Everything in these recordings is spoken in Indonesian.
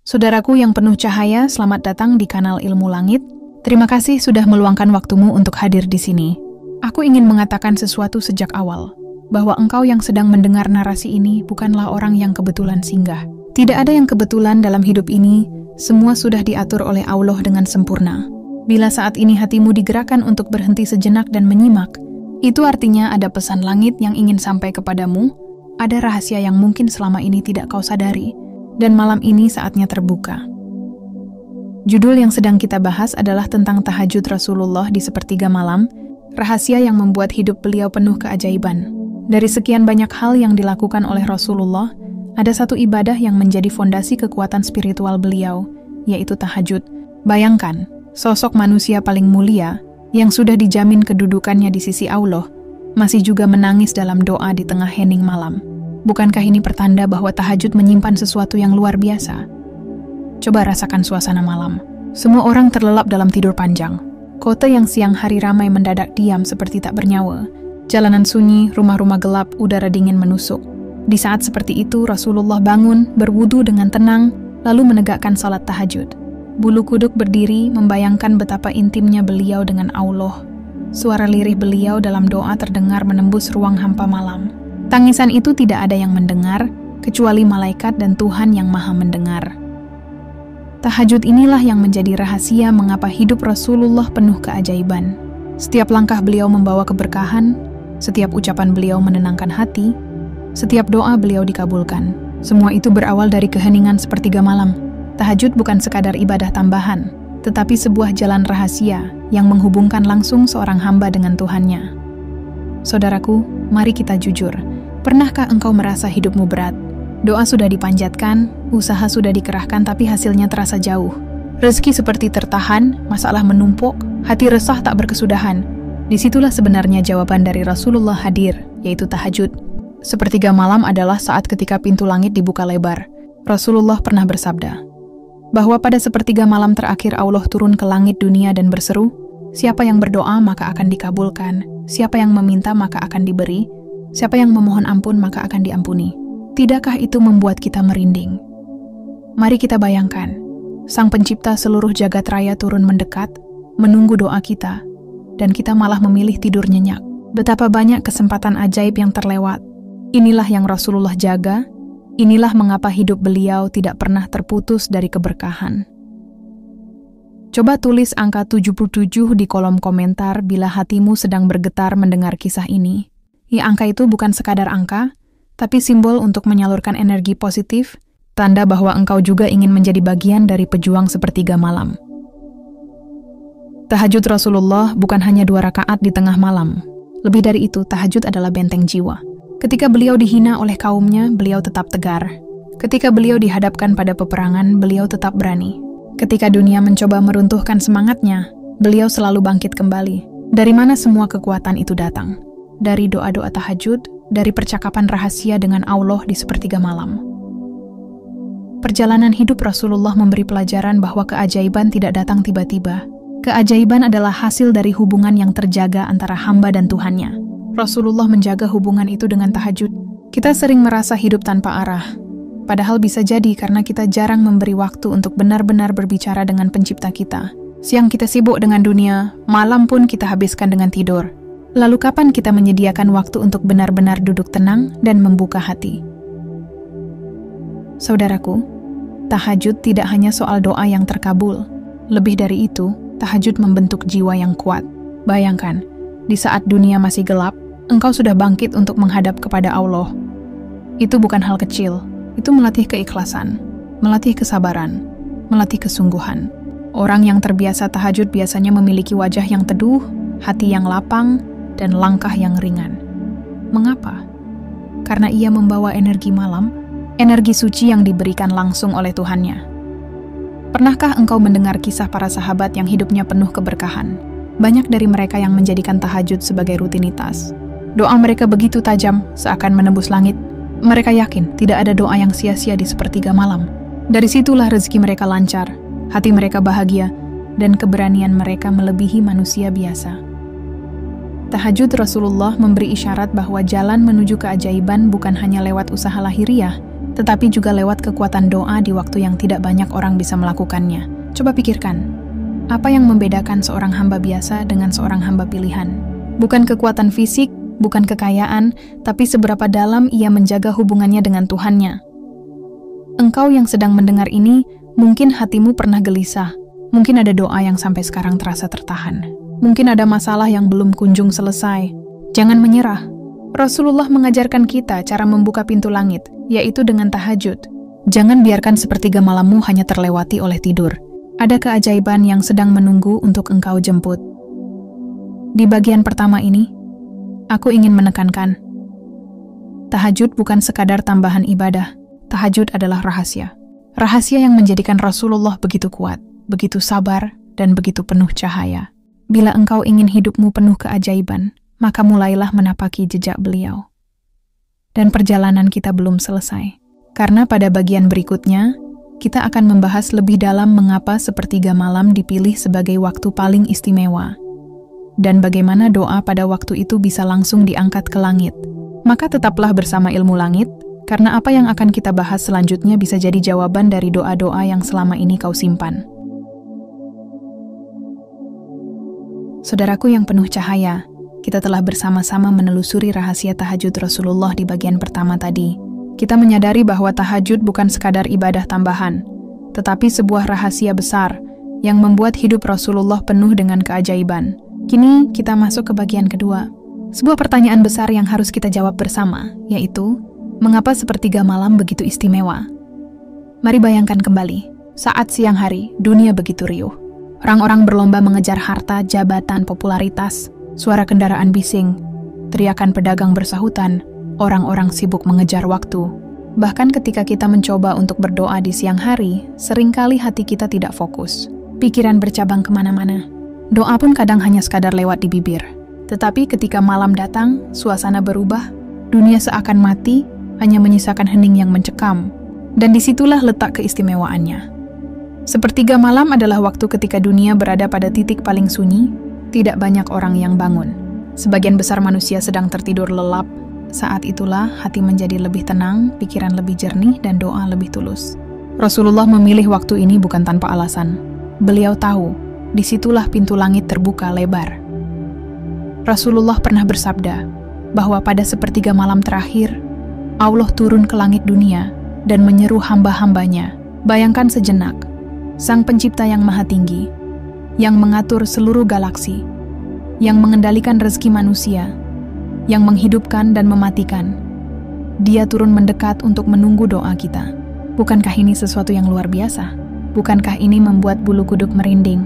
Saudaraku yang penuh cahaya, selamat datang di kanal Ilmu Langit. Terima kasih sudah meluangkan waktumu untuk hadir di sini. Aku ingin mengatakan sesuatu sejak awal, bahwa engkau yang sedang mendengar narasi ini bukanlah orang yang kebetulan singgah. Tidak ada yang kebetulan dalam hidup ini, semua sudah diatur oleh Allah dengan sempurna. Bila saat ini hatimu digerakkan untuk berhenti sejenak dan menyimak, itu artinya ada pesan langit yang ingin sampai kepadamu, ada rahasia yang mungkin selama ini tidak kau sadari, dan malam ini saatnya terbuka. Judul yang sedang kita bahas adalah tentang tahajud Rasulullah di sepertiga malam, rahasia yang membuat hidup beliau penuh keajaiban. Dari sekian banyak hal yang dilakukan oleh Rasulullah, ada satu ibadah yang menjadi fondasi kekuatan spiritual beliau, yaitu tahajud. Bayangkan, sosok manusia paling mulia, yang sudah dijamin kedudukannya di sisi Allah, masih juga menangis dalam doa di tengah hening malam. Bukankah ini pertanda bahwa tahajud menyimpan sesuatu yang luar biasa? Coba rasakan suasana malam. Semua orang terlelap dalam tidur panjang. Kota yang siang hari ramai mendadak diam seperti tak bernyawa. Jalanan sunyi, rumah-rumah gelap, udara dingin menusuk. Di saat seperti itu, Rasulullah bangun, berwudu dengan tenang, lalu menegakkan salat tahajud. Bulu kuduk berdiri, membayangkan betapa intimnya beliau dengan Allah. Suara lirih beliau dalam doa terdengar menembus ruang hampa malam. Tangisan itu tidak ada yang mendengar, kecuali malaikat dan Tuhan yang maha mendengar. Tahajud inilah yang menjadi rahasia mengapa hidup Rasulullah penuh keajaiban. Setiap langkah beliau membawa keberkahan, setiap ucapan beliau menenangkan hati, setiap doa beliau dikabulkan. Semua itu berawal dari keheningan sepertiga malam. Tahajud bukan sekadar ibadah tambahan, tetapi sebuah jalan rahasia yang menghubungkan langsung seorang hamba dengan Tuhannya. Saudaraku, mari kita jujur. Pernahkah engkau merasa hidupmu berat? Doa sudah dipanjatkan, usaha sudah dikerahkan tapi hasilnya terasa jauh. Rezeki seperti tertahan, masalah menumpuk, hati resah tak berkesudahan. Disitulah sebenarnya jawaban dari Rasulullah hadir, yaitu tahajud. Sepertiga malam adalah saat ketika pintu langit dibuka lebar. Rasulullah pernah bersabda, bahwa pada sepertiga malam terakhir Allah turun ke langit dunia dan berseru, siapa yang berdoa maka akan dikabulkan, siapa yang meminta maka akan diberi, siapa yang memohon ampun maka akan diampuni. Tidakkah itu membuat kita merinding? Mari kita bayangkan, Sang Pencipta seluruh jagat raya turun mendekat, menunggu doa kita, dan kita malah memilih tidur nyenyak. Betapa banyak kesempatan ajaib yang terlewat. Inilah yang Rasulullah jaga, inilah mengapa hidup beliau tidak pernah terputus dari keberkahan. Coba tulis angka 77 di kolom komentar bila hatimu sedang bergetar mendengar kisah ini. Ya, angka itu bukan sekadar angka, tapi simbol untuk menyalurkan energi positif, tanda bahwa engkau juga ingin menjadi bagian dari pejuang sepertiga malam. Tahajud Rasulullah bukan hanya 2 rakaat di tengah malam. Lebih dari itu, tahajud adalah benteng jiwa. Ketika beliau dihina oleh kaumnya, beliau tetap tegar. Ketika beliau dihadapkan pada peperangan, beliau tetap berani. Ketika dunia mencoba meruntuhkan semangatnya, beliau selalu bangkit kembali. Dari mana semua kekuatan itu datang? Dari doa-doa tahajud, dari percakapan rahasia dengan Allah di sepertiga malam. Perjalanan hidup Rasulullah memberi pelajaran bahwa keajaiban tidak datang tiba-tiba. Keajaiban adalah hasil dari hubungan yang terjaga antara hamba dan Tuhannya. Rasulullah menjaga hubungan itu dengan tahajud. Kita sering merasa hidup tanpa arah. Padahal bisa jadi karena kita jarang memberi waktu untuk benar-benar berbicara dengan Pencipta kita. Siang kita sibuk dengan dunia, malam pun kita habiskan dengan tidur. Lalu kapan kita menyediakan waktu untuk benar-benar duduk tenang dan membuka hati? Saudaraku, tahajud tidak hanya soal doa yang terkabul. Lebih dari itu, tahajud membentuk jiwa yang kuat. Bayangkan, di saat dunia masih gelap, engkau sudah bangkit untuk menghadap kepada Allah. Itu bukan hal kecil, itu melatih keikhlasan, melatih kesabaran, melatih kesungguhan. Orang yang terbiasa tahajud biasanya memiliki wajah yang teduh, hati yang lapang, dan langkah yang ringan. Mengapa? Karena ia membawa energi malam, energi suci yang diberikan langsung oleh Tuhannya. Pernahkah engkau mendengar kisah para sahabat yang hidupnya penuh keberkahan? Banyak dari mereka yang menjadikan tahajud sebagai rutinitas. Doa mereka begitu tajam, seakan menembus langit. Mereka yakin tidak ada doa yang sia-sia di sepertiga malam. Dari situlah rezeki mereka lancar, hati mereka bahagia, dan keberanian mereka melebihi manusia biasa. Tahajud Rasulullah memberi isyarat bahwa jalan menuju keajaiban bukan hanya lewat usaha lahiriah, tetapi juga lewat kekuatan doa di waktu yang tidak banyak orang bisa melakukannya. Coba pikirkan, apa yang membedakan seorang hamba biasa dengan seorang hamba pilihan? Bukan kekuatan fisik, bukan kekayaan, tapi seberapa dalam ia menjaga hubungannya dengan Tuhannya. Engkau yang sedang mendengar ini, mungkin hatimu pernah gelisah. Mungkin ada doa yang sampai sekarang terasa tertahan. Mungkin ada masalah yang belum kunjung selesai. Jangan menyerah. Rasulullah mengajarkan kita cara membuka pintu langit, yaitu dengan tahajud. Jangan biarkan sepertiga malammu hanya terlewati oleh tidur. Ada keajaiban yang sedang menunggu untuk engkau jemput. Di bagian pertama ini, aku ingin menekankan, tahajud bukan sekadar tambahan ibadah. Tahajud adalah rahasia. Rahasia yang menjadikan Rasulullah begitu kuat, begitu sabar, dan begitu penuh cahaya. Bila engkau ingin hidupmu penuh keajaiban, maka mulailah menapaki jejak beliau. Dan perjalanan kita belum selesai. Karena pada bagian berikutnya, kita akan membahas lebih dalam mengapa sepertiga malam dipilih sebagai waktu paling istimewa. Dan bagaimana doa pada waktu itu bisa langsung diangkat ke langit. Maka tetaplah bersama Ilmu Langit, karena apa yang akan kita bahas selanjutnya bisa jadi jawaban dari doa-doa yang selama ini kau simpan. Saudaraku yang penuh cahaya, kita telah bersama-sama menelusuri rahasia tahajud Rasulullah di bagian pertama tadi. Kita menyadari bahwa tahajud bukan sekadar ibadah tambahan, tetapi sebuah rahasia besar yang membuat hidup Rasulullah penuh dengan keajaiban. Kini kita masuk ke bagian kedua. Sebuah pertanyaan besar yang harus kita jawab bersama, yaitu, mengapa sepertiga malam begitu istimewa? Mari bayangkan kembali, saat siang hari, dunia begitu riuh. Orang-orang berlomba mengejar harta, jabatan, popularitas, suara kendaraan bising, teriakan pedagang bersahutan, orang-orang sibuk mengejar waktu. Bahkan ketika kita mencoba untuk berdoa di siang hari, seringkali hati kita tidak fokus. Pikiran bercabang kemana-mana. Doa pun kadang hanya sekadar lewat di bibir. Tetapi ketika malam datang, suasana berubah, dunia seakan mati, hanya menyisakan hening yang mencekam. Dan disitulah letak keistimewaannya. Sepertiga malam adalah waktu ketika dunia berada pada titik paling sunyi, tidak banyak orang yang bangun. Sebagian besar manusia sedang tertidur lelap. Saat itulah hati menjadi lebih tenang, pikiran lebih jernih, dan doa lebih tulus. Rasulullah memilih waktu ini bukan tanpa alasan. Beliau tahu, disitulah pintu langit terbuka lebar. Rasulullah pernah bersabda bahwa pada sepertiga malam terakhir, Allah turun ke langit dunia dan menyeru hamba-hambanya. Bayangkan sejenak, Sang Pencipta yang Maha Tinggi, yang mengatur seluruh galaksi, yang mengendalikan rezeki manusia, yang menghidupkan dan mematikan. Dia turun mendekat untuk menunggu doa kita. Bukankah ini sesuatu yang luar biasa? Bukankah ini membuat bulu kuduk merinding?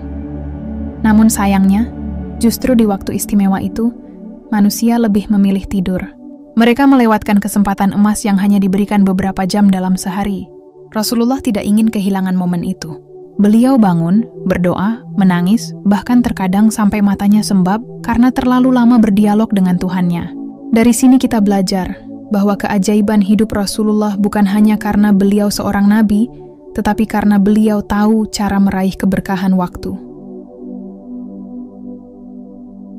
Namun sayangnya, justru di waktu istimewa itu, manusia lebih memilih tidur. Mereka melewatkan kesempatan emas yang hanya diberikan beberapa jam dalam sehari. Rasulullah tidak ingin kehilangan momen itu. Beliau bangun, berdoa, menangis, bahkan terkadang sampai matanya sembab karena terlalu lama berdialog dengan Tuhannya. Dari sini kita belajar bahwa keajaiban hidup Rasulullah bukan hanya karena beliau seorang nabi, tetapi karena beliau tahu cara meraih keberkahan waktu.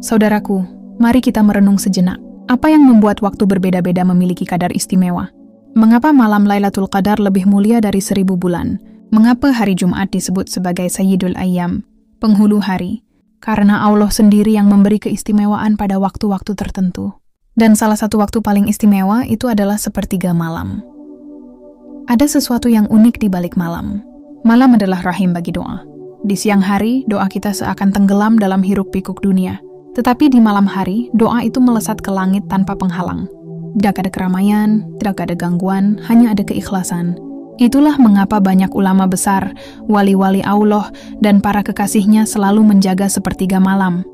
Saudaraku, mari kita merenung sejenak. Apa yang membuat waktu berbeda-beda memiliki kadar istimewa? Mengapa malam Lailatul Qadar lebih mulia dari 1000 bulan? Mengapa hari Jumat disebut sebagai Sayyidul Ayyam, penghulu hari? Karena Allah sendiri yang memberi keistimewaan pada waktu-waktu tertentu. Dan salah satu waktu paling istimewa itu adalah sepertiga malam. Ada sesuatu yang unik di balik malam. Malam adalah rahim bagi doa. Di siang hari, doa kita seakan tenggelam dalam hiruk-pikuk dunia. Tetapi di malam hari, doa itu melesat ke langit tanpa penghalang. Tidak ada keramaian, tidak ada gangguan, hanya ada keikhlasan. Itulah mengapa banyak ulama besar, wali-wali Allah, dan para kekasihnya selalu menjaga sepertiga malam.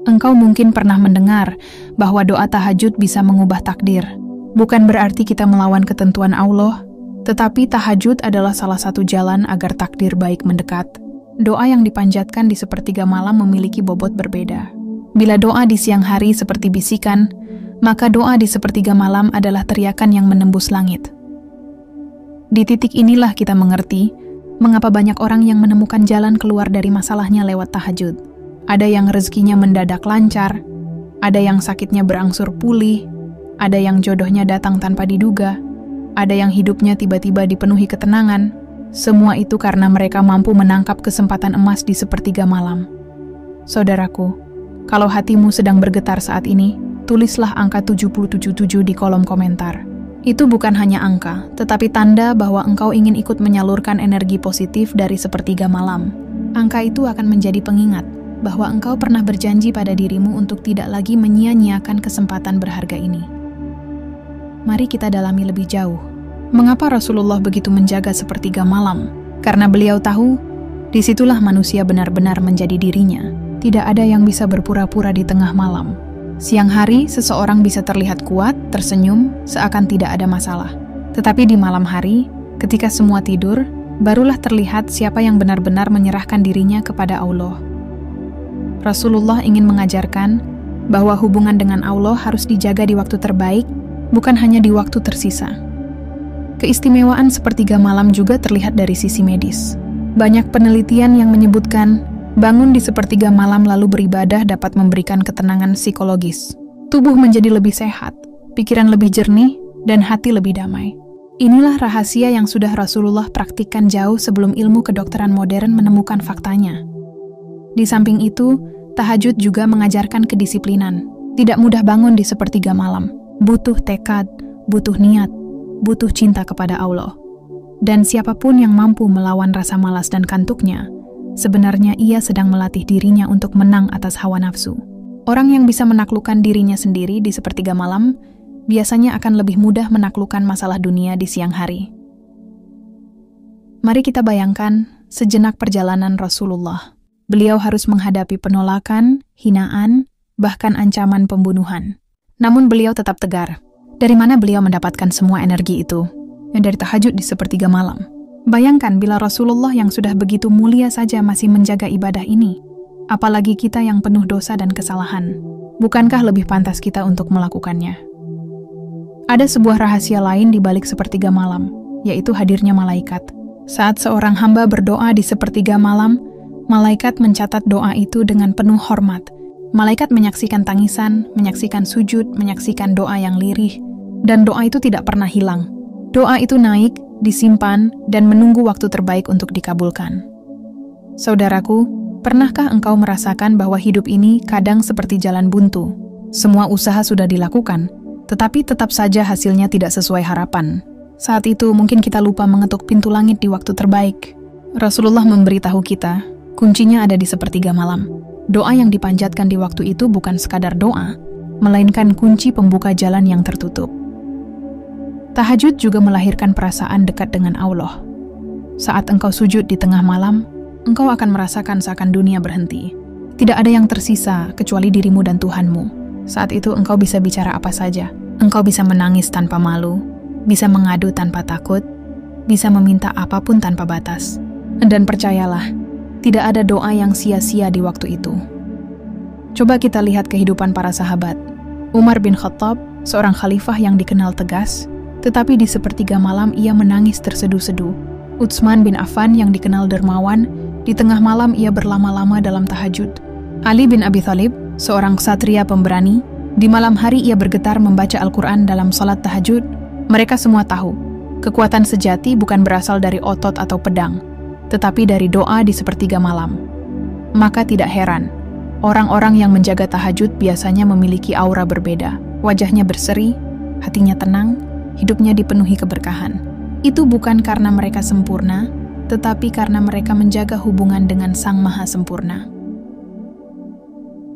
Engkau mungkin pernah mendengar bahwa doa tahajud bisa mengubah takdir. Bukan berarti kita melawan ketentuan Allah, tetapi tahajud adalah salah satu jalan agar takdir baik mendekat. Doa yang dipanjatkan di sepertiga malam memiliki bobot berbeda. Bila doa di siang hari seperti bisikan, maka doa di sepertiga malam adalah teriakan yang menembus langit. Di titik inilah kita mengerti mengapa banyak orang yang menemukan jalan keluar dari masalahnya lewat tahajud. Ada yang rezekinya mendadak lancar, ada yang sakitnya berangsur pulih, ada yang jodohnya datang tanpa diduga, ada yang hidupnya tiba-tiba dipenuhi ketenangan. Semua itu karena mereka mampu menangkap kesempatan emas di sepertiga malam. Saudaraku, kalau hatimu sedang bergetar saat ini, tulislah angka 777 di kolom komentar. Itu bukan hanya angka, tetapi tanda bahwa engkau ingin ikut menyalurkan energi positif dari sepertiga malam. Angka itu akan menjadi pengingat bahwa engkau pernah berjanji pada dirimu untuk tidak lagi menyia-nyiakan kesempatan berharga ini. Mari kita dalami lebih jauh. Mengapa Rasulullah begitu menjaga sepertiga malam? Karena beliau tahu, disitulah manusia benar-benar menjadi dirinya. Tidak ada yang bisa berpura-pura di tengah malam. Siang hari, seseorang bisa terlihat kuat, tersenyum, seakan tidak ada masalah. Tetapi di malam hari, ketika semua tidur, barulah terlihat siapa yang benar-benar menyerahkan dirinya kepada Allah. Rasulullah ingin mengajarkan bahwa hubungan dengan Allah harus dijaga di waktu terbaik, bukan hanya di waktu tersisa. Keistimewaan sepertiga malam juga terlihat dari sisi medis. Banyak penelitian yang menyebutkan bangun di sepertiga malam lalu beribadah dapat memberikan ketenangan psikologis. Tubuh menjadi lebih sehat, pikiran lebih jernih, dan hati lebih damai. Inilah rahasia yang sudah Rasulullah praktikkan jauh sebelum ilmu kedokteran modern menemukan faktanya. Di samping itu, tahajud juga mengajarkan kedisiplinan. Tidak mudah bangun di sepertiga malam. Butuh tekad, butuh niat, butuh cinta kepada Allah. Dan siapapun yang mampu melawan rasa malas dan kantuknya, sebenarnya ia sedang melatih dirinya untuk menang atas hawa nafsu. Orang yang bisa menaklukkan dirinya sendiri di sepertiga malam, biasanya akan lebih mudah menaklukkan masalah dunia di siang hari. Mari kita bayangkan sejenak perjalanan Rasulullah. Beliau harus menghadapi penolakan, hinaan, bahkan ancaman pembunuhan. Namun beliau tetap tegar. Dari mana beliau mendapatkan semua energi itu? Yang dari tahajud di sepertiga malam. Bayangkan bila Rasulullah yang sudah begitu mulia saja masih menjaga ibadah ini. Apalagi kita yang penuh dosa dan kesalahan. Bukankah lebih pantas kita untuk melakukannya? Ada sebuah rahasia lain di balik sepertiga malam, yaitu hadirnya malaikat. Saat seorang hamba berdoa di sepertiga malam, malaikat mencatat doa itu dengan penuh hormat. Malaikat menyaksikan tangisan, menyaksikan sujud, menyaksikan doa yang lirih, dan doa itu tidak pernah hilang. Doa itu naik, disimpan, dan menunggu waktu terbaik untuk dikabulkan. Saudaraku, pernahkah engkau merasakan bahwa hidup ini kadang seperti jalan buntu? Semua usaha sudah dilakukan, tetapi tetap saja hasilnya tidak sesuai harapan. Saat itu mungkin kita lupa mengetuk pintu langit di waktu terbaik. Rasulullah memberitahu kita, kuncinya ada di sepertiga malam. Doa yang dipanjatkan di waktu itu bukan sekadar doa, melainkan kunci pembuka jalan yang tertutup. Tahajud juga melahirkan perasaan dekat dengan Allah. Saat engkau sujud di tengah malam, engkau akan merasakan seakan dunia berhenti. Tidak ada yang tersisa kecuali dirimu dan Tuhanmu. Saat itu engkau bisa bicara apa saja. Engkau bisa menangis tanpa malu, bisa mengadu tanpa takut, bisa meminta apapun tanpa batas. Dan percayalah, tidak ada doa yang sia-sia di waktu itu. Coba kita lihat kehidupan para sahabat. Umar bin Khattab, seorang khalifah yang dikenal tegas, tetapi di sepertiga malam ia menangis terseduh-seduh. Utsman bin Affan yang dikenal dermawan, di tengah malam ia berlama-lama dalam tahajud. Ali bin Abi Thalib, seorang ksatria pemberani, di malam hari ia bergetar membaca Al-Quran dalam salat tahajud. Mereka semua tahu, kekuatan sejati bukan berasal dari otot atau pedang, tetapi dari doa di sepertiga malam. Maka tidak heran, orang-orang yang menjaga tahajud biasanya memiliki aura berbeda. Wajahnya berseri, hatinya tenang, hidupnya dipenuhi keberkahan. Itu bukan karena mereka sempurna, tetapi karena mereka menjaga hubungan dengan Sang Maha Sempurna.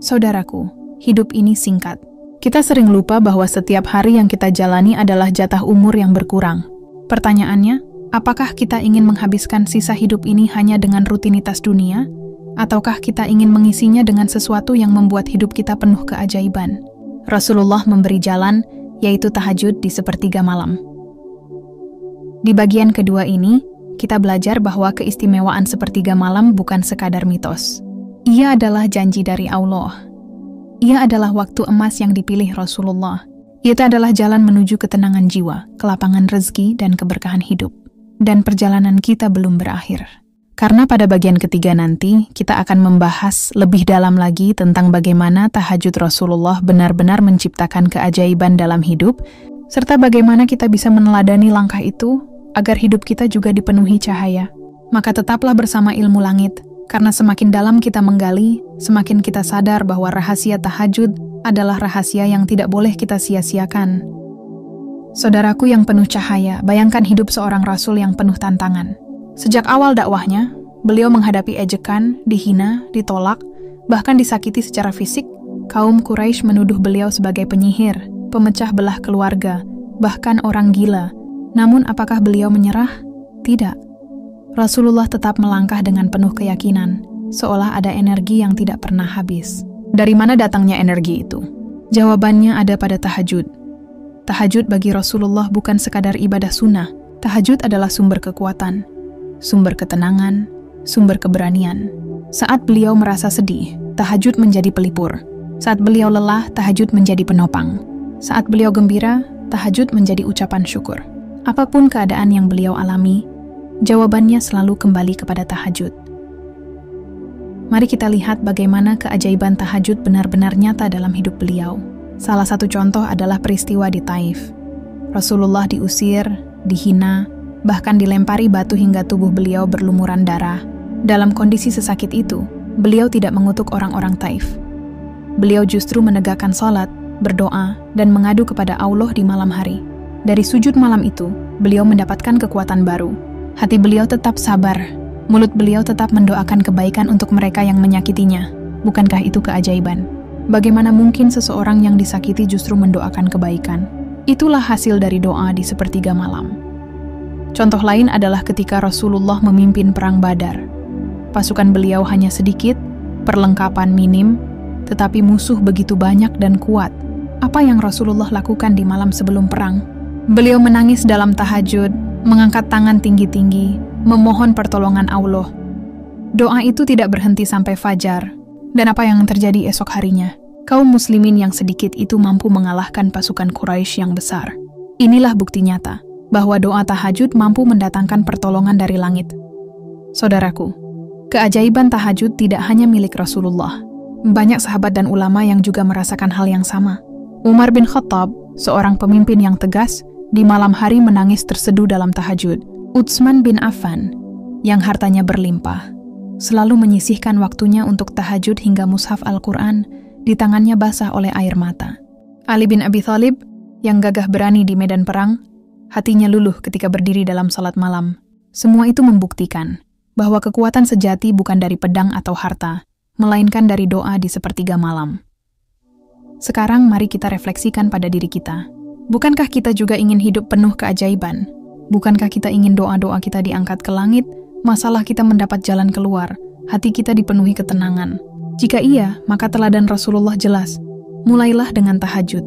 Saudaraku, hidup ini singkat. Kita sering lupa bahwa setiap hari yang kita jalani adalah jatah umur yang berkurang. Pertanyaannya, apakah kita ingin menghabiskan sisa hidup ini hanya dengan rutinitas dunia? Ataukah kita ingin mengisinya dengan sesuatu yang membuat hidup kita penuh keajaiban? Rasulullah memberi jalan, yaitu tahajud di sepertiga malam. Di bagian kedua ini, kita belajar bahwa keistimewaan sepertiga malam bukan sekadar mitos. Ia adalah janji dari Allah. Ia adalah waktu emas yang dipilih Rasulullah. Itu adalah jalan menuju ketenangan jiwa, kelapangan rezeki, dan keberkahan hidup. Dan perjalanan kita belum berakhir. Karena pada bagian ketiga nanti, kita akan membahas lebih dalam lagi tentang bagaimana tahajud Rasulullah benar-benar menciptakan keajaiban dalam hidup, serta bagaimana kita bisa meneladani langkah itu agar hidup kita juga dipenuhi cahaya. Maka tetaplah bersama Ilmu Langit, karena semakin dalam kita menggali, semakin kita sadar bahwa rahasia tahajud adalah rahasia yang tidak boleh kita sia-siakan. Saudaraku yang penuh cahaya, bayangkan hidup seorang rasul yang penuh tantangan. Sejak awal dakwahnya, beliau menghadapi ejekan, dihina, ditolak, bahkan disakiti secara fisik. Kaum Quraisy menuduh beliau sebagai penyihir, pemecah belah keluarga, bahkan orang gila. Namun apakah beliau menyerah? Tidak. Rasulullah tetap melangkah dengan penuh keyakinan, seolah ada energi yang tidak pernah habis. Dari mana datangnya energi itu? Jawabannya ada pada tahajud. Tahajud bagi Rasulullah bukan sekadar ibadah sunnah. Tahajud adalah sumber kekuatan, sumber ketenangan, sumber keberanian. Saat beliau merasa sedih, tahajud menjadi pelipur. Saat beliau lelah, tahajud menjadi penopang. Saat beliau gembira, tahajud menjadi ucapan syukur. Apapun keadaan yang beliau alami, jawabannya selalu kembali kepada tahajud. Mari kita lihat bagaimana keajaiban tahajud benar-benar nyata dalam hidup beliau. Salah satu contoh adalah peristiwa di Taif. Rasulullah diusir, dihina, bahkan dilempari batu hingga tubuh beliau berlumuran darah. Dalam kondisi sesakit itu, beliau tidak mengutuk orang-orang Taif. Beliau justru menegakkan salat, berdoa, dan mengadu kepada Allah di malam hari. Dari sujud malam itu, beliau mendapatkan kekuatan baru. Hati beliau tetap sabar. Mulut beliau tetap mendoakan kebaikan untuk mereka yang menyakitinya. Bukankah itu keajaiban? Bagaimana mungkin seseorang yang disakiti justru mendoakan kebaikan? Itulah hasil dari doa di sepertiga malam. Contoh lain adalah ketika Rasulullah memimpin Perang Badar. Pasukan beliau hanya sedikit, perlengkapan minim, tetapi musuh begitu banyak dan kuat. Apa yang Rasulullah lakukan di malam sebelum perang? Beliau menangis dalam tahajud, mengangkat tangan tinggi-tinggi, memohon pertolongan Allah. Doa itu tidak berhenti sampai fajar. Dan apa yang terjadi esok harinya? Kaum muslimin yang sedikit itu mampu mengalahkan pasukan Quraisy yang besar. Inilah bukti nyata bahwa doa tahajud mampu mendatangkan pertolongan dari langit. Saudaraku, keajaiban tahajud tidak hanya milik Rasulullah. Banyak sahabat dan ulama yang juga merasakan hal yang sama. Umar bin Khattab, seorang pemimpin yang tegas, di malam hari menangis terseduh dalam tahajud. Utsman bin Affan, yang hartanya berlimpah, selalu menyisihkan waktunya untuk tahajud hingga mushaf Al-Quran di tangannya basah oleh air mata. Ali bin Abi Thalib, yang gagah berani di medan perang, hatinya luluh ketika berdiri dalam salat malam. Semua itu membuktikan bahwa kekuatan sejati bukan dari pedang atau harta, melainkan dari doa di sepertiga malam. Sekarang mari kita refleksikan pada diri kita. Bukankah kita juga ingin hidup penuh keajaiban? Bukankah kita ingin doa-doa kita diangkat ke langit, masalah kita mendapat jalan keluar, hati kita dipenuhi ketenangan? Jika iya, maka teladan Rasulullah jelas. Mulailah dengan tahajud.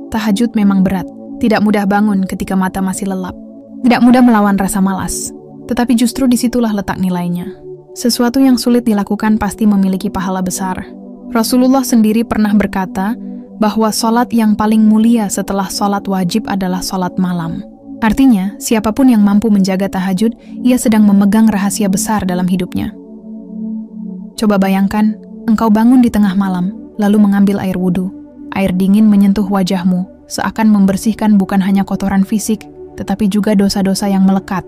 Tahajud memang berat, tidak mudah bangun ketika mata masih lelap, tidak mudah melawan rasa malas, tetapi justru disitulah letak nilainya. Sesuatu yang sulit dilakukan pasti memiliki pahala besar. Rasulullah sendiri pernah berkata bahwa salat yang paling mulia setelah salat wajib adalah salat malam. Artinya, siapapun yang mampu menjaga tahajud, ia sedang memegang rahasia besar dalam hidupnya. Coba bayangkan, engkau bangun di tengah malam, lalu mengambil air wudhu. Air dingin menyentuh wajahmu, seakan membersihkan bukan hanya kotoran fisik, tetapi juga dosa-dosa yang melekat.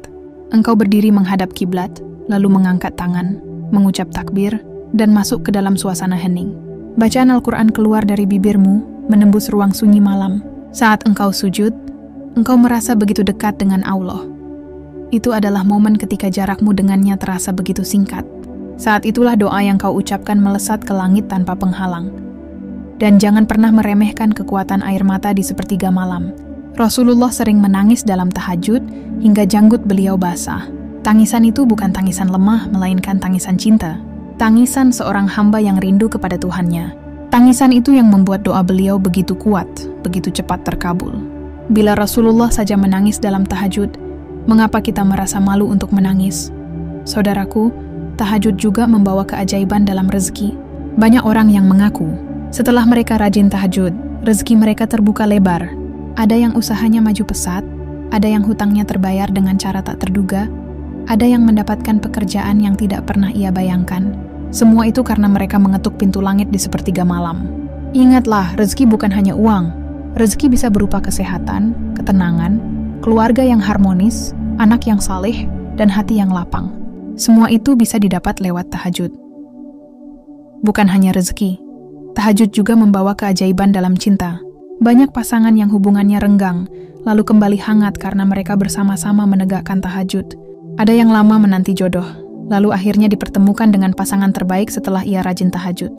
Engkau berdiri menghadap kiblat, lalu mengangkat tangan, mengucap takbir, dan masuk ke dalam suasana hening. Bacaan Al-Quran keluar dari bibirmu, menembus ruang sunyi malam. Saat engkau sujud, engkau merasa begitu dekat dengan Allah. Itu adalah momen ketika jarakmu dengannya terasa begitu singkat. Saat itulah doa yang kau ucapkan melesat ke langit tanpa penghalang. Dan jangan pernah meremehkan kekuatan air mata di sepertiga malam. Rasulullah sering menangis dalam tahajud hingga janggut beliau basah. Tangisan itu bukan tangisan lemah, melainkan tangisan cinta. Tangisan seorang hamba yang rindu kepada Tuhannya. Tangisan itu yang membuat doa beliau begitu kuat, begitu cepat terkabul. Bila Rasulullah saja menangis dalam tahajud, mengapa kita merasa malu untuk menangis? Saudaraku, tahajud juga membawa keajaiban dalam rezeki. Banyak orang yang mengaku, setelah mereka rajin tahajud, rezeki mereka terbuka lebar. Ada yang usahanya maju pesat, ada yang hutangnya terbayar dengan cara tak terduga, ada yang mendapatkan pekerjaan yang tidak pernah ia bayangkan. Semua itu karena mereka mengetuk pintu langit di sepertiga malam. Ingatlah, rezeki bukan hanya uang. Rezeki bisa berupa kesehatan, ketenangan, keluarga yang harmonis, anak yang saleh, dan hati yang lapang. Semua itu bisa didapat lewat tahajud. Bukan hanya rezeki, tahajud juga membawa keajaiban dalam cinta. Banyak pasangan yang hubungannya renggang, lalu kembali hangat karena mereka bersama-sama menegakkan tahajud. Ada yang lama menanti jodoh, lalu akhirnya dipertemukan dengan pasangan terbaik setelah ia rajin tahajud.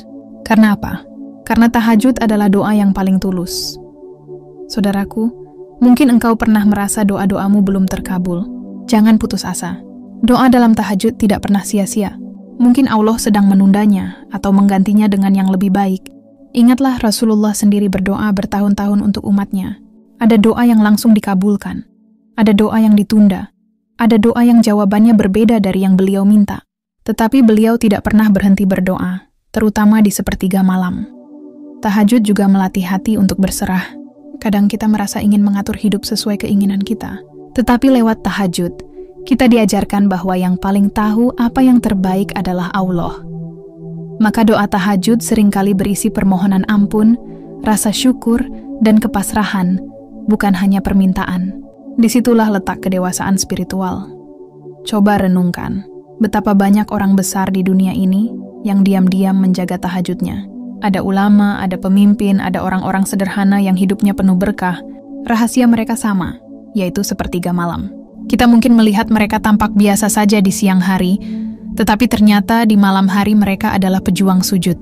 Karena apa? Karena tahajud adalah doa yang paling tulus. Saudaraku, mungkin engkau pernah merasa doa-doamu belum terkabul. Jangan putus asa. Doa dalam tahajud tidak pernah sia-sia. Mungkin Allah sedang menundanya atau menggantinya dengan yang lebih baik. Ingatlah Rasulullah sendiri berdoa bertahun-tahun untuk umatnya. Ada doa yang langsung dikabulkan. Ada doa yang ditunda. Ada doa yang jawabannya berbeda dari yang beliau minta. Tetapi beliau tidak pernah berhenti berdoa, terutama di sepertiga malam. Tahajud juga melatih hati untuk berserah. Kadang kita merasa ingin mengatur hidup sesuai keinginan kita. Tetapi lewat tahajud, kita diajarkan bahwa yang paling tahu apa yang terbaik adalah Allah. Maka doa tahajud seringkali berisi permohonan ampun, rasa syukur, dan kepasrahan, bukan hanya permintaan. Disitulah letak kedewasaan spiritual. Coba renungkan, betapa banyak orang besar di dunia ini yang diam-diam menjaga tahajudnya. Ada ulama, ada pemimpin, ada orang-orang sederhana yang hidupnya penuh berkah. Rahasia mereka sama, yaitu sepertiga malam. Kita mungkin melihat mereka tampak biasa saja di siang hari, tetapi ternyata di malam hari mereka adalah pejuang sujud.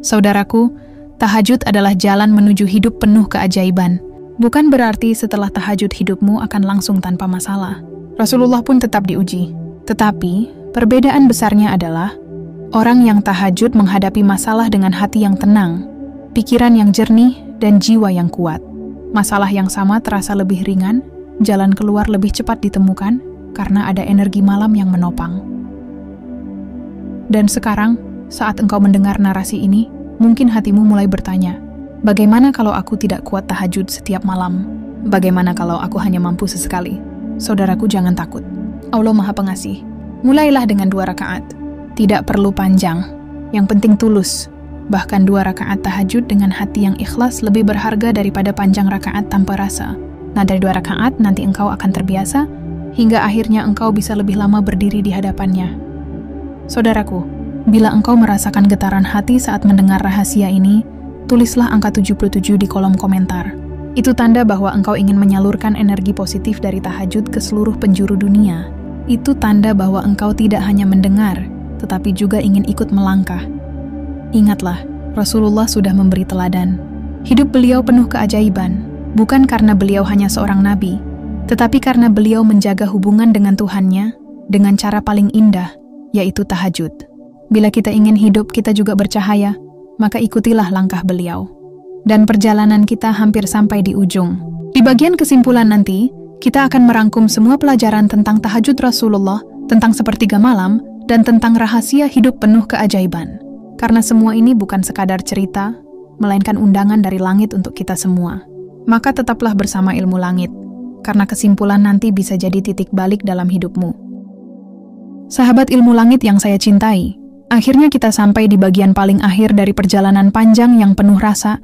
Saudaraku, tahajud adalah jalan menuju hidup penuh keajaiban. Bukan berarti setelah tahajud hidupmu akan langsung tanpa masalah. Rasulullah pun tetap diuji. Tetapi, perbedaan besarnya adalah orang yang tahajud menghadapi masalah dengan hati yang tenang, pikiran yang jernih, dan jiwa yang kuat. Masalah yang sama terasa lebih ringan, jalan keluar lebih cepat ditemukan karena ada energi malam yang menopang. Dan sekarang, saat engkau mendengar narasi ini, mungkin hatimu mulai bertanya, bagaimana kalau aku tidak kuat tahajud setiap malam? Bagaimana kalau aku hanya mampu sesekali? Saudaraku, jangan takut. Allah Maha Pengasih. Mulailah dengan 2 rakaat. Tidak perlu panjang, yang penting tulus. Bahkan 2 rakaat tahajud dengan hati yang ikhlas lebih berharga daripada panjang rakaat tanpa rasa. Nah, dari 2 rakaat nanti engkau akan terbiasa, hingga akhirnya engkau bisa lebih lama berdiri di hadapannya. Saudaraku, bila engkau merasakan getaran hati saat mendengar rahasia ini, tulislah angka 77 di kolom komentar. Itu tanda bahwa engkau ingin menyalurkan energi positif dari tahajud ke seluruh penjuru dunia. Itu tanda bahwa engkau tidak hanya mendengar, tetapi juga ingin ikut melangkah. Ingatlah, Rasulullah sudah memberi teladan. Hidup beliau penuh keajaiban, bukan karena beliau hanya seorang nabi, tetapi karena beliau menjaga hubungan dengan Tuhannya dengan cara paling indah, yaitu tahajud. Bila kita ingin hidup kita juga bercahaya, maka ikutilah langkah beliau. Dan perjalanan kita hampir sampai di ujung. Di bagian kesimpulan nanti, kita akan merangkum semua pelajaran tentang tahajud Rasulullah, tentang sepertiga malam, dan tentang rahasia hidup penuh keajaiban. Karena semua ini bukan sekadar cerita, melainkan undangan dari langit untuk kita semua. Maka tetaplah bersama Ilmu Langit, karena kesimpulan nanti bisa jadi titik balik dalam hidupmu. Sahabat Ilmu Langit yang saya cintai, akhirnya kita sampai di bagian paling akhir dari perjalanan panjang yang penuh rasa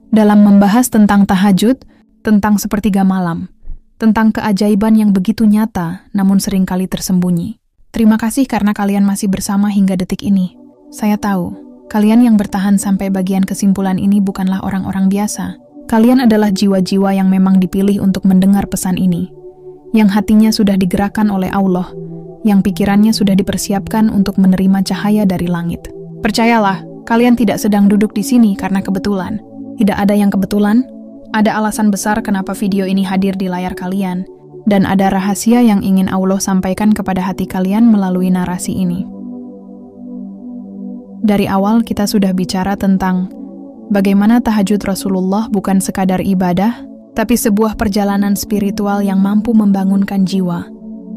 dalam membahas tentang tahajud, tentang sepertiga malam, tentang keajaiban yang begitu nyata namun seringkali tersembunyi. Terima kasih karena kalian masih bersama hingga detik ini. Saya tahu, kalian yang bertahan sampai bagian kesimpulan ini bukanlah orang-orang biasa. Kalian adalah jiwa-jiwa yang memang dipilih untuk mendengar pesan ini, yang hatinya sudah digerakkan oleh Allah, yang pikirannya sudah dipersiapkan untuk menerima cahaya dari langit. Percayalah, kalian tidak sedang duduk di sini karena kebetulan. Tidak ada yang kebetulan, ada alasan besar kenapa video ini hadir di layar kalian, dan ada rahasia yang ingin Allah sampaikan kepada hati kalian melalui narasi ini. Dari awal kita sudah bicara tentang bagaimana tahajud Rasulullah bukan sekadar ibadah, tapi sebuah perjalanan spiritual yang mampu membangunkan jiwa,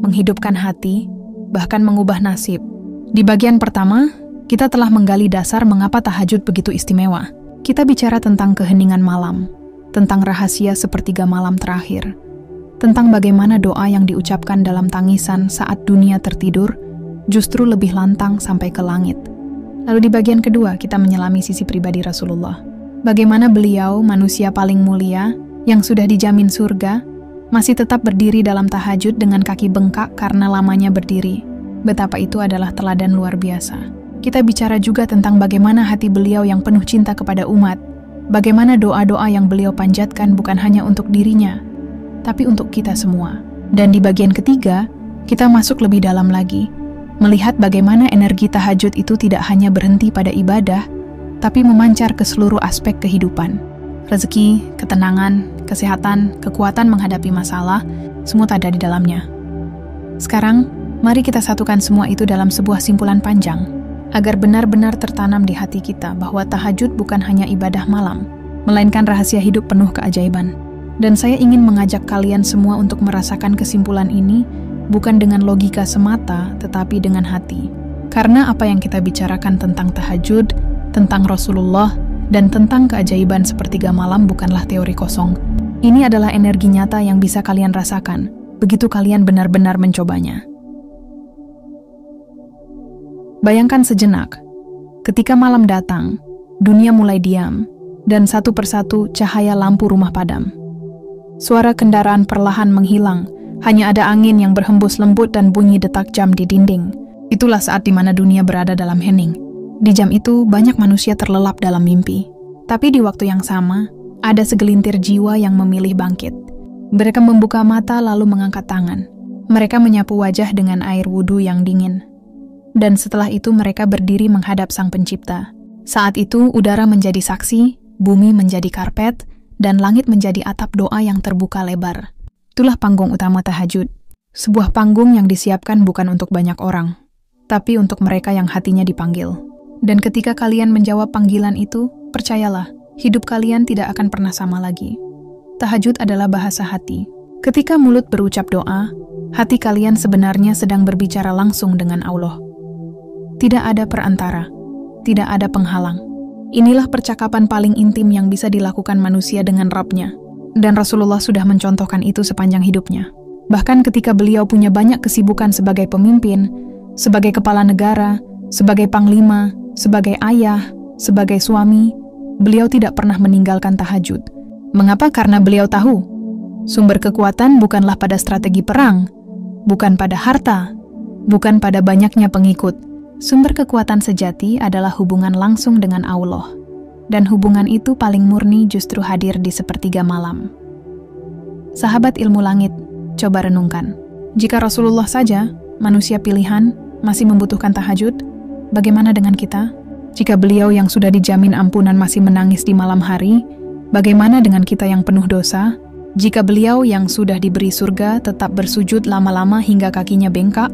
menghidupkan hati, bahkan mengubah nasib. Di bagian pertama, kita telah menggali dasar mengapa tahajud begitu istimewa. Kita bicara tentang keheningan malam, tentang rahasia sepertiga malam terakhir, tentang bagaimana doa yang diucapkan dalam tangisan saat dunia tertidur justru lebih lantang sampai ke langit. Lalu di bagian kedua kita menyelami sisi pribadi Rasulullah. Bagaimana beliau, manusia paling mulia, yang sudah dijamin surga, masih tetap berdiri dalam tahajud dengan kaki bengkak karena lamanya berdiri. Betapa itu adalah teladan luar biasa. Kita bicara juga tentang bagaimana hati beliau yang penuh cinta kepada umat, bagaimana doa-doa yang beliau panjatkan bukan hanya untuk dirinya, tapi untuk kita semua. Dan di bagian ketiga, kita masuk lebih dalam lagi, melihat bagaimana energi tahajud itu tidak hanya berhenti pada ibadah, tapi memancar ke seluruh aspek kehidupan. Rezeki, ketenangan, kesehatan, kekuatan menghadapi masalah, semua ada di dalamnya. Sekarang, mari kita satukan semua itu dalam sebuah simpulan panjang, agar benar-benar tertanam di hati kita bahwa tahajud bukan hanya ibadah malam, melainkan rahasia hidup penuh keajaiban. Dan saya ingin mengajak kalian semua untuk merasakan kesimpulan ini, bukan dengan logika semata, tetapi dengan hati. Karena apa yang kita bicarakan tentang tahajud, tentang Rasulullah, dan tentang keajaiban sepertiga malam bukanlah teori kosong. Ini adalah energi nyata yang bisa kalian rasakan, begitu kalian benar-benar mencobanya. Bayangkan sejenak, ketika malam datang, dunia mulai diam, dan satu persatu cahaya lampu rumah padam. Suara kendaraan perlahan menghilang, hanya ada angin yang berhembus lembut dan bunyi detak jam di dinding. Itulah saat di mana dunia berada dalam hening. Di jam itu, banyak manusia terlelap dalam mimpi. Tapi di waktu yang sama, ada segelintir jiwa yang memilih bangkit. Mereka membuka mata lalu mengangkat tangan. Mereka menyapu wajah dengan air wudhu yang dingin. Dan setelah itu mereka berdiri menghadap Sang Pencipta. Saat itu, udara menjadi saksi, bumi menjadi karpet, dan langit menjadi atap doa yang terbuka lebar. Itulah panggung utama tahajud. Sebuah panggung yang disiapkan bukan untuk banyak orang, tapi untuk mereka yang hatinya dipanggil. Dan ketika kalian menjawab panggilan itu, percayalah, hidup kalian tidak akan pernah sama lagi. Tahajud adalah bahasa hati. Ketika mulut berucap doa, hati kalian sebenarnya sedang berbicara langsung dengan Allah. Tidak ada perantara, tidak ada penghalang. Inilah percakapan paling intim yang bisa dilakukan manusia dengan Rabb-nya. Dan Rasulullah sudah mencontohkan itu sepanjang hidupnya. Bahkan ketika beliau punya banyak kesibukan sebagai pemimpin, sebagai kepala negara, sebagai panglima, sebagai ayah, sebagai suami, beliau tidak pernah meninggalkan tahajud. Mengapa? Karena beliau tahu, sumber kekuatan bukanlah pada strategi perang, bukan pada harta, bukan pada banyaknya pengikut. Sumber kekuatan sejati adalah hubungan langsung dengan Allah. Dan hubungan itu paling murni justru hadir di sepertiga malam. Sahabat ilmu langit, coba renungkan. Jika Rasulullah saja, manusia pilihan, masih membutuhkan tahajud, bagaimana dengan kita? Jika beliau yang sudah dijamin ampunan masih menangis di malam hari, bagaimana dengan kita yang penuh dosa? Jika beliau yang sudah diberi surga tetap bersujud lama-lama hingga kakinya bengkak,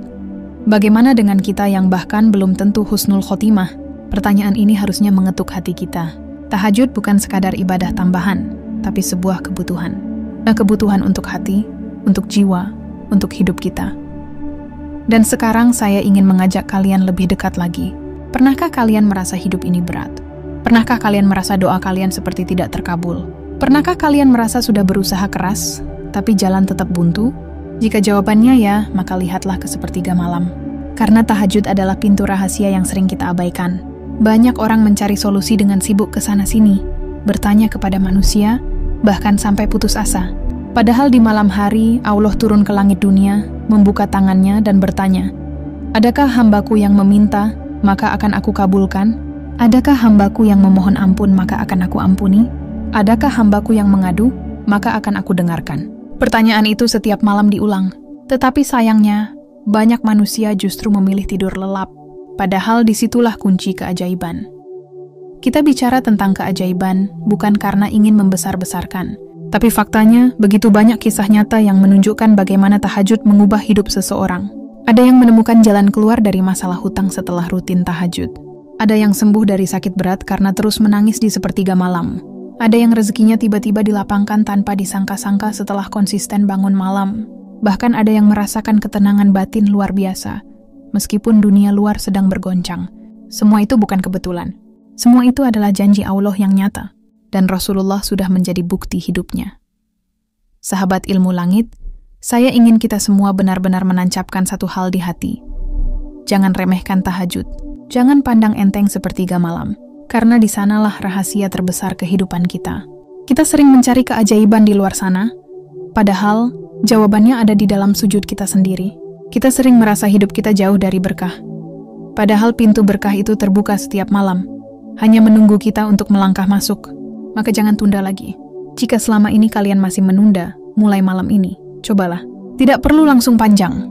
bagaimana dengan kita yang bahkan belum tentu husnul khotimah? Pertanyaan ini harusnya mengetuk hati kita. Tahajud bukan sekadar ibadah tambahan, tapi sebuah kebutuhan. Kebutuhan untuk hati, untuk jiwa, untuk hidup kita. Dan sekarang saya ingin mengajak kalian lebih dekat lagi. Pernahkah kalian merasa hidup ini berat? Pernahkah kalian merasa doa kalian seperti tidak terkabul? Pernahkah kalian merasa sudah berusaha keras, tapi jalan tetap buntu? Jika jawabannya ya, maka lihatlah ke sepertiga malam. Karena tahajud adalah pintu rahasia yang sering kita abaikan. Banyak orang mencari solusi dengan sibuk ke sana-sini, bertanya kepada manusia, bahkan sampai putus asa. Padahal di malam hari, Allah turun ke langit dunia, membuka tangannya dan bertanya, adakah hambaku yang meminta, maka akan aku kabulkan? Adakah hambaku yang memohon ampun, maka akan aku ampuni? Adakah hambaku yang mengadu, maka akan aku dengarkan? Pertanyaan itu setiap malam diulang. Tetapi sayangnya, banyak manusia justru memilih tidur lelap. Padahal disitulah kunci keajaiban. Kita bicara tentang keajaiban bukan karena ingin membesar-besarkan, tapi faktanya begitu banyak kisah nyata yang menunjukkan bagaimana tahajud mengubah hidup seseorang. Ada yang menemukan jalan keluar dari masalah hutang setelah rutin tahajud. Ada yang sembuh dari sakit berat karena terus menangis di sepertiga malam. Ada yang rezekinya tiba-tiba dilapangkan tanpa disangka-sangka setelah konsisten bangun malam. Bahkan ada yang merasakan ketenangan batin luar biasa, meskipun dunia luar sedang bergoncang. Semua itu bukan kebetulan. Semua itu adalah janji Allah yang nyata, dan Rasulullah sudah menjadi bukti hidupnya. Sahabat ilmu langit, saya ingin kita semua benar-benar menancapkan satu hal di hati. Jangan remehkan tahajud. Jangan pandang enteng sepertiga malam. karena di sanalah rahasia terbesar kehidupan kita. Kita sering mencari keajaiban di luar sana, padahal jawabannya ada di dalam sujud kita sendiri. Kita sering merasa hidup kita jauh dari berkah, padahal pintu berkah itu terbuka setiap malam, hanya menunggu kita untuk melangkah masuk. Maka jangan tunda lagi. Jika selama ini kalian masih menunda, mulai malam ini, cobalah. Tidak perlu langsung panjang.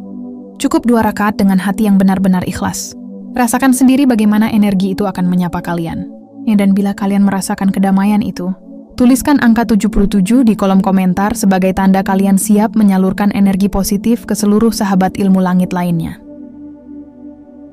Cukup 2 rakaat dengan hati yang benar-benar ikhlas. Rasakan sendiri bagaimana energi itu akan menyapa kalian. Dan bila kalian merasakan kedamaian itu, tuliskan angka 77 di kolom komentar sebagai tanda kalian siap menyalurkan energi positif ke seluruh sahabat ilmu langit lainnya.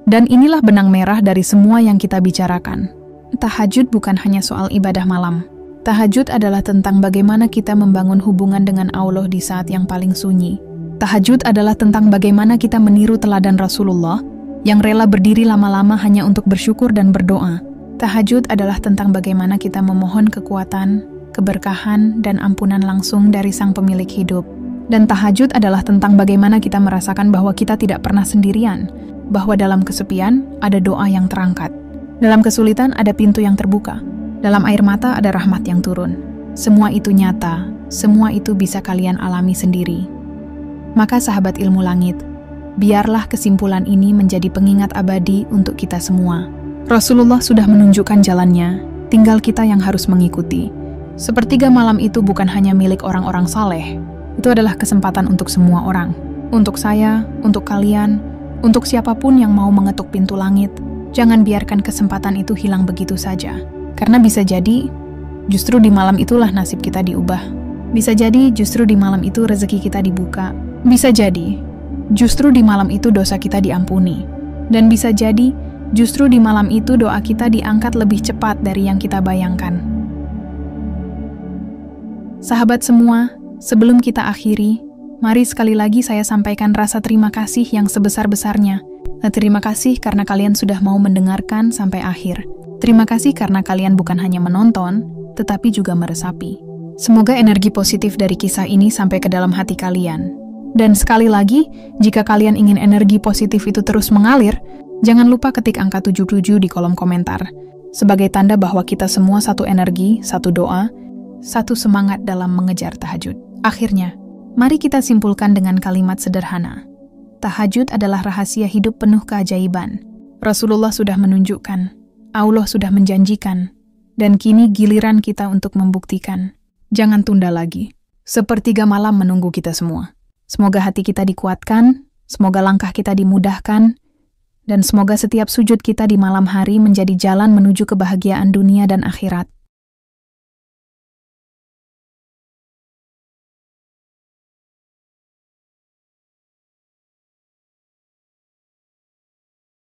Dan inilah benang merah dari semua yang kita bicarakan. Tahajud bukan hanya soal ibadah malam. Tahajud adalah tentang bagaimana kita membangun hubungan dengan Allah di saat yang paling sunyi. Tahajud adalah tentang bagaimana kita meniru teladan Rasulullah yang rela berdiri lama-lama hanya untuk bersyukur dan berdoa. Tahajud adalah tentang bagaimana kita memohon kekuatan, keberkahan, dan ampunan langsung dari Sang Pemilik hidup. Dan tahajud adalah tentang bagaimana kita merasakan bahwa kita tidak pernah sendirian, bahwa dalam kesepian ada doa yang terangkat. Dalam kesulitan ada pintu yang terbuka. Dalam air mata ada rahmat yang turun. Semua itu nyata, semua itu bisa kalian alami sendiri. Maka sahabat ilmu langit, biarlah kesimpulan ini menjadi pengingat abadi untuk kita semua. Rasulullah sudah menunjukkan jalannya, tinggal kita yang harus mengikuti. Sepertiga malam itu bukan hanya milik orang-orang saleh. Itu adalah kesempatan untuk semua orang. Untuk saya, untuk kalian, untuk siapapun yang mau mengetuk pintu langit. Jangan biarkan kesempatan itu hilang begitu saja. Karena bisa jadi, justru di malam itulah nasib kita diubah. Bisa jadi, justru di malam itu rezeki kita dibuka. Bisa jadi, justru di malam itu dosa kita diampuni. Dan bisa jadi, justru di malam itu doa kita diangkat lebih cepat dari yang kita bayangkan. Sahabat semua, sebelum kita akhiri, mari sekali lagi saya sampaikan rasa terima kasih yang sebesar-besarnya. Terima kasih karena kalian sudah mau mendengarkan sampai akhir. Terima kasih karena kalian bukan hanya menonton, tetapi juga meresapi. Semoga energi positif dari kisah ini sampai ke dalam hati kalian. Dan sekali lagi, jika kalian ingin energi positif itu terus mengalir, jangan lupa ketik angka 77 di kolom komentar. Sebagai tanda bahwa kita semua satu energi, satu doa, satu semangat dalam mengejar tahajud. Akhirnya, mari kita simpulkan dengan kalimat sederhana. Tahajud adalah rahasia hidup penuh keajaiban. Rasulullah sudah menunjukkan, Allah sudah menjanjikan, dan kini giliran kita untuk membuktikan. Jangan tunda lagi. Sepertiga malam menunggu kita semua. Semoga hati kita dikuatkan, semoga langkah kita dimudahkan, dan semoga setiap sujud kita di malam hari menjadi jalan menuju kebahagiaan dunia dan akhirat.